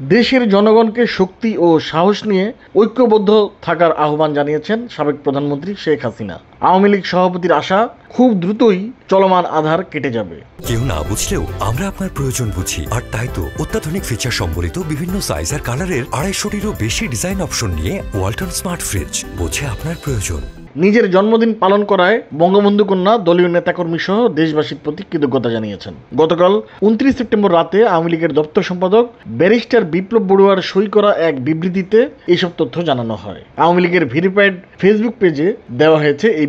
দেশের জনগণকে শক্তি ও সাহস নিয়ে ঐক্যবদ্ধ থাকার আহ্বান জানিয়েছেন সাবেক প্রধানমন্ত্রী শেখ হাসিনা। আওয়ামী লীগ সভাপতির আশা, খুব দ্রুতই চলমান আঁধার কেটে যাবে। কেউ না বুঝলেও আমরা আপনার প্রয়োজন বুঝি, আর তাই তো অত্যাধুনিক ফিচার সম্বলিত বিভিন্ন সাইজ আর কালারের 250-টিরও বেশি ডিজাইন অপশন নিয়ে ওয়ালটন স্মার্ট ফ্রিজ বোঝে আপনার প্রয়োজন। নিজের জন্মদিন পালন করায় বঙ্গবন্ধু কন্যা দলীয় নেতাকর্মী সহ দেশবাসীর প্রতি কৃতজ্ঞতা জানিয়েছেন। গতকাল 29 সেপ্টেম্বর রাতে আওয়ামী লীগের দপ্তর সম্পাদক ব্যারিস্টার বিপ্লব বড়ুয়ার সই করা এক বিবৃতিতে এসব তথ্য জানানো হয়। আওয়ামী লীগের ভেরিফাইড ফেসবুক পেজে দেওয়া হয়েছে এই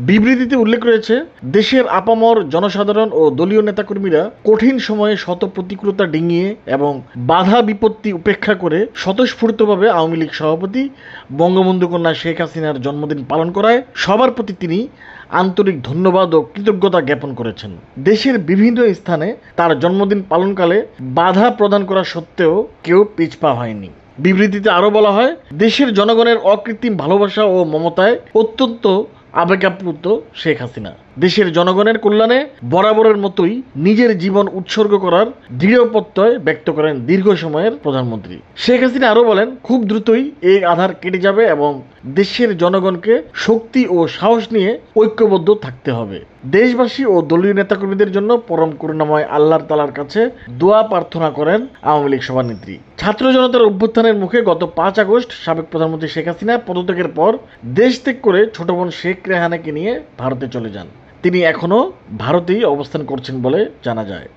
বিবৃতিতে উল্লেখ রয়েছে, দেশের আপামর জনসাধারণ ও দলীয় নেতাকর্মীরা কঠিন সময়ে শত প্রতিকূলতা ডিঙিয়ে এবং বাধা বিপত্তি উপেক্ষা করে স্বতঃস্ফূর্তভাবে আওয়ামী লীগ সভাপতি বঙ্গবন্ধু কন্যা শেখ হাসিনার জন্মদিন পালন করায় সবার প্রতি তিনি আন্তরিক ধন্যবাদ ও কৃতজ্ঞতা জ্ঞাপন করেছেন। দেশের বিভিন্ন স্থানে তার জন্মদিন পালনকালে বাধা প্রদান করা সত্ত্বেও কেউ পিছপা হয়নি। বিবৃতিতে আরও বলা হয়, দেশের জনগণের অকৃত্রিম ভালোবাসা ও মমতায় অত্যন্ত আবেগাপ্লুত শেখ হাসিনা দেশের জনগণের কল্যাণে বরাবরের মতোই নিজের জীবন উৎসর্গ করার দৃঢ় প্রত্যয় ব্যক্ত করেন দীর্ঘ সময়ের প্রধানমন্ত্রী শেখ হাসিনা। আরও বলেন, খুব দ্রুতই এই আঁধার কেটে যাবে এবং দেশের জনগণকে শক্তি ও সাহস নিয়ে ঐক্যবদ্ধ থাকতে হবে। দেশবাসী ও দলীয় নেতাকর্মীদের জন্য পরম করুণাময় আল্লাহ তাআলার কাছে দোয়া প্রার্থনা করেন আওয়ামী লীগ সভানেত্রী। ছাত্র জনতার অভ্যুত্থানের মুখে গত 5 আগস্ট সাবেক প্রধানমন্ত্রী শেখ হাসিনা পদত্যাগের পর দেশ ত্যাগ করে ছোট বোন শেখ রেহানাকে নিয়ে ভারতে চলে যান। তিনি এখনও ভারতেই অবস্থান করছেন বলে জানা যায়।